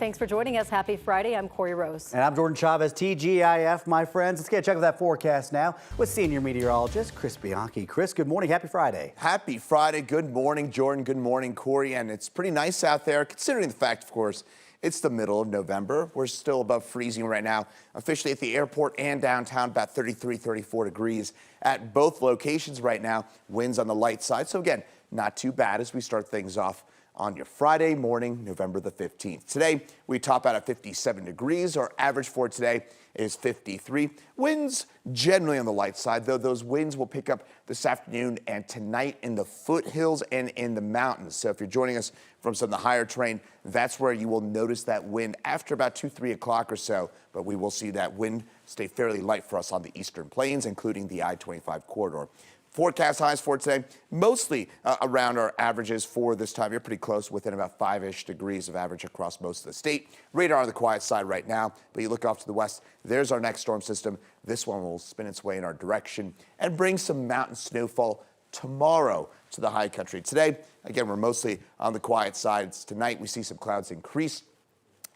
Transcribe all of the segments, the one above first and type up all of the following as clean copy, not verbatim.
Thanks for joining us. Happy Friday. I'm Corey Rose. And I'm Jordan Chavez, TGIF, my friends. Let's get a check of that forecast now with senior meteorologist Chris Bianchi. Chris, good morning. Happy Friday. Happy Friday. Good morning, Jordan. Good morning, Corey. And it's pretty nice out there, considering the fact, of course, it's the middle of November. We're still above freezing right now, officially at the airport and downtown, about 33, 34 degrees at both locations right now. Winds on the light side. So again, not too bad as we start things off on your Friday morning, November the 15th. Today, we top out at 57 degrees. Our average for today is 53. Winds generally on the light side, though those winds will pick up this afternoon and tonight in the foothills and in the mountains. So if you're joining us from some of the higher terrain, that's where you will notice that wind after about 2, 3 o'clock or so. But we will see that wind stay fairly light for us on the eastern plains, including the I-25 corridor. Forecast highs for today, mostly around our averages for this time. You're pretty close, within about 5-ish degrees of average across most of the state. Radar on the quiet side right now, but you look off to the west, there's our next storm system. This one will spin its way in our direction and bring some mountain snowfall tomorrow to the high country. Today, again, we're mostly on the quiet side. Tonight, we see some clouds increase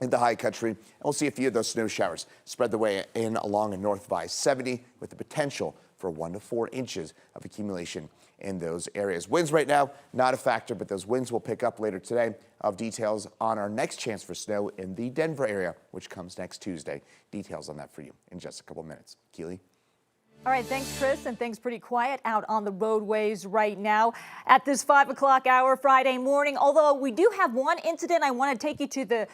in the high country, and we'll see a few of those snow showers spread the way in along and north of I-70 with the potential for 1 to 4 inches of accumulation in those areas. Winds right now, not a factor, but those winds will pick up later today. Of details on our next chance for snow in the Denver area, which comes next Tuesday. Details on that for you in just a couple minutes. Keely? All right, thanks, Chris, and things pretty quiet out on the roadways right now at this 5 o'clock hour Friday morning. Although we do have one incident, I want to take you to the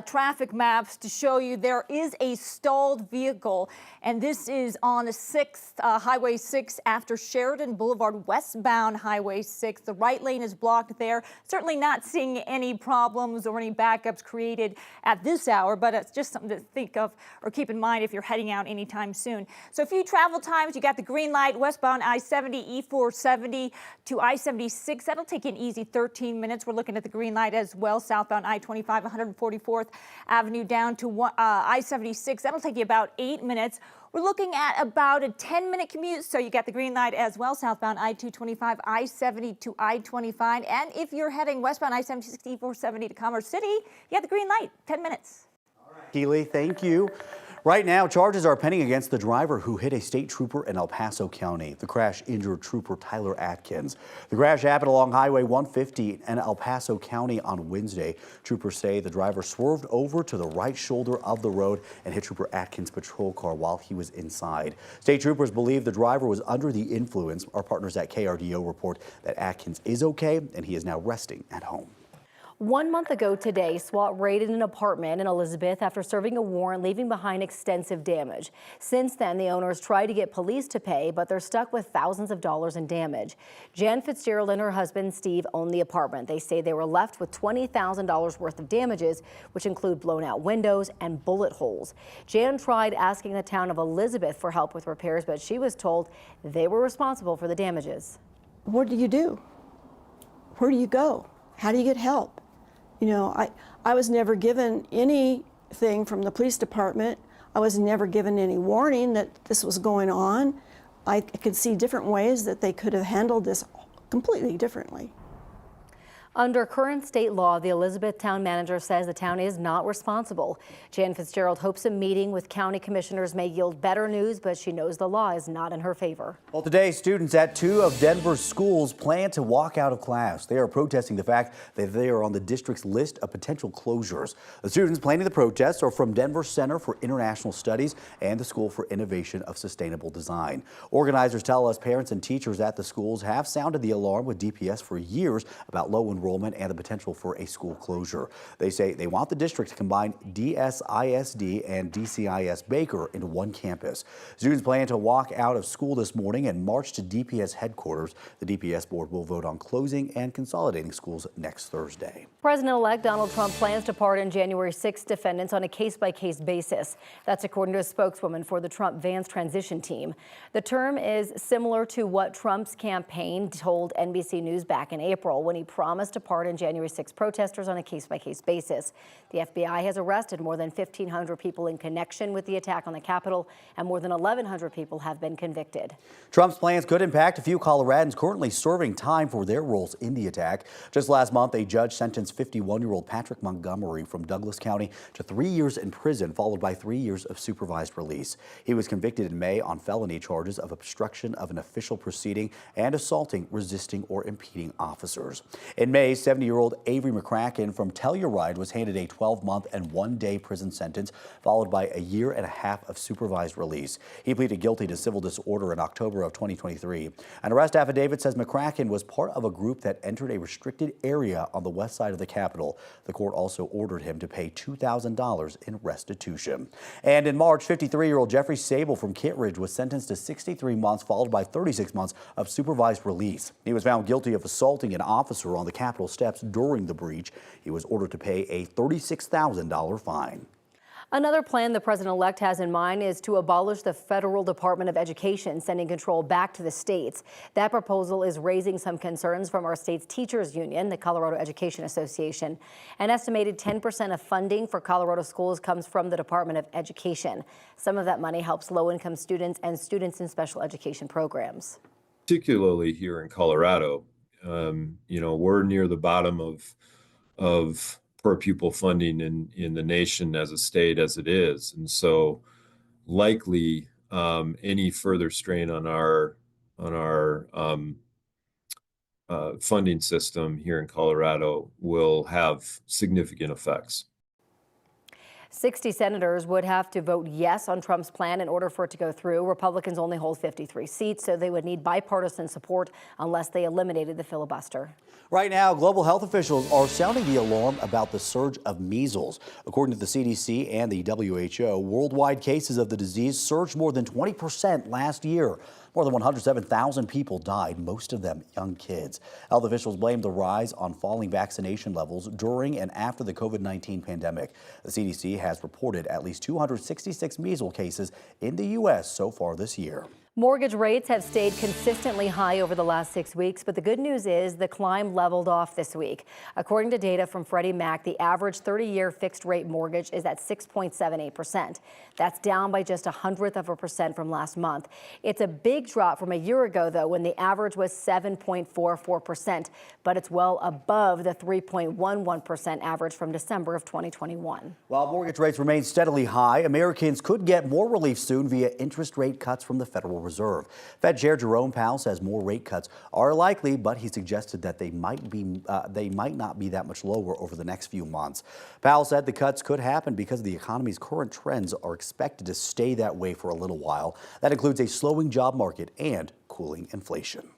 traffic maps to show you there is a stalled vehicle, and this is on the 6th, Highway 6 after Sheridan Boulevard, westbound Highway 6. The right lane is blocked there. Certainly not seeing any problems or any backups created at this hour, but it's just something to think of or keep in mind if you're heading out anytime soon. So a few travel times. You got the green light westbound I-70, E470 to I-76. That'll take you an easy 13 minutes. We're looking at the green light as well. Southbound I-25, 144th Avenue down to I-76. That'll take you about 8 minutes. We're looking at about a 10-minute commute. So you got the green light as well. Southbound I-225, I-70 to I-25. And if you're heading westbound I-76, E470 to Commerce City, you got the green light, 10 minutes. All right, Keely, thank you. Right now, charges are pending against the driver who hit a state trooper in El Paso County. The crash injured Trooper Tyler Atkins. The crash happened along Highway 150 in El Paso County on Wednesday. Troopers say the driver swerved over to the right shoulder of the road and hit Trooper Atkins' patrol car while he was inside. State troopers believe the driver was under the influence. Our partners at KRDO report that Atkins is okay and he is now resting at home. 1 month ago today, SWAT raided an apartment in Elizabeth after serving a warrant, leaving behind extensive damage. Since then, the owners tried to get police to pay, but they're stuck with thousands of dollars in damage. Jan Fitzgerald and her husband, Steve, own the apartment. They say they were left with $20,000 worth of damages, which include blown out windows and bullet holes. Jan tried asking the town of Elizabeth for help with repairs, but she was told they were responsible for the damages. What do you do? Where do you go? How do you get help? You know, I was never given anything from the police department. I was never given any warning that this was going on. I could see different ways that they could have handled this completely differently. Under current state law, the Elizabeth town manager says the town is not responsible. Jan Fitzgerald hopes a meeting with county commissioners may yield better news, but she knows the law is not in her favor. Well, today, students at 2 of Denver's schools plan to walk out of class. They are protesting the fact that they are on the district's list of potential closures. The students planning the protests are from Denver Center for International Studies and the School for Innovation of Sustainable Design. Organizers tell us parents and teachers at the schools have sounded the alarm with DPS for years about low enrollment and the potential for a school closure. They say they want the district to combine DSISD and DCIS Baker into one campus. Students plan to walk out of school this morning and march to DPS headquarters. The DPS board will vote on closing and consolidating schools next Thursday. President-elect Donald Trump plans to pardon January 6 defendants on a case-by-case basis. That's according to a spokeswoman for the Trump-Vance transition team. The term is similar to what Trump's campaign told NBC News back in April when he promised promised to pardon January 6 protesters on a case-by-case basis. The FBI has arrested more than 1,500 people in connection with the attack on the Capitol, and more than 1,100 people have been convicted. Trump's plans could impact a few Coloradans currently serving time for their roles in the attack. Just last month, a judge sentenced 51-year-old Patrick Montgomery from Douglas County to 3 years in prison, followed by 3 years of supervised release. He was convicted in May on felony charges of obstruction of an official proceeding and assaulting, resisting, or impeding officers. In May, 70-year-old Avery McCracken from Telluride was handed a 12-month and 1-day prison sentence, followed by a year and a half of supervised release. He pleaded guilty to civil disorder in October of 2023. An arrest affidavit says McCracken was part of a group that entered a restricted area on the west side of the Capitol. The court also ordered him to pay $2,000 in restitution. And in March, 53-year-old Jeffrey Sable from Kittredge was sentenced to 63 months, followed by 36 months of supervised release. He was found guilty of assaulting an officer on the Capitol steps during the breach. He was ordered to pay a $36,000 fine. Another plan the president-elect has in mind is to abolish the Federal Department of Education, sending control back to the states. That proposal is raising some concerns from our state's teachers union, the Colorado Education Association. An estimated 10% of funding for Colorado schools comes from the Department of Education. Some of that money helps low-income students and students in special education programs. Particularly here in Colorado, we're near the bottom of per pupil funding in the nation as a state as it is, and so likely any further strain on our funding system here in Colorado will have significant effects. 60 senators would have to vote yes on Trump's plan in order for it to go through. Republicans only hold 53 seats, so they would need bipartisan support unless they eliminated the filibuster. Right now, global health officials are sounding the alarm about the surge of measles. According to the CDC and the WHO, worldwide cases of the disease surged more than 20% last year. More than 107,000 people died, most of them young kids. Health officials blame the rise on falling vaccination levels during and after the COVID-19 pandemic. The CDC has reported at least 266 measles cases in the U.S. so far this year. Mortgage rates have stayed consistently high over the last 6 weeks, but the good news is the climb leveled off this week. According to data from Freddie Mac, the average 30-year fixed-rate mortgage is at 6.78%. That's down by just 1/100% from last month. It's a big drop from a year ago, though, when the average was 7.44%, but it's well above the 3.11% average from December of 2021. While mortgage rates remain steadily high, Americans could get more relief soon via interest rate cuts from the Federal Reserve. Fed Chair Jerome Powell says more rate cuts are likely, but he suggested that they might not be that much lower over the next few months. Powell said the cuts could happen because the economy's current trends are expected to stay that way for a little while. That includes a slowing job market and cooling inflation.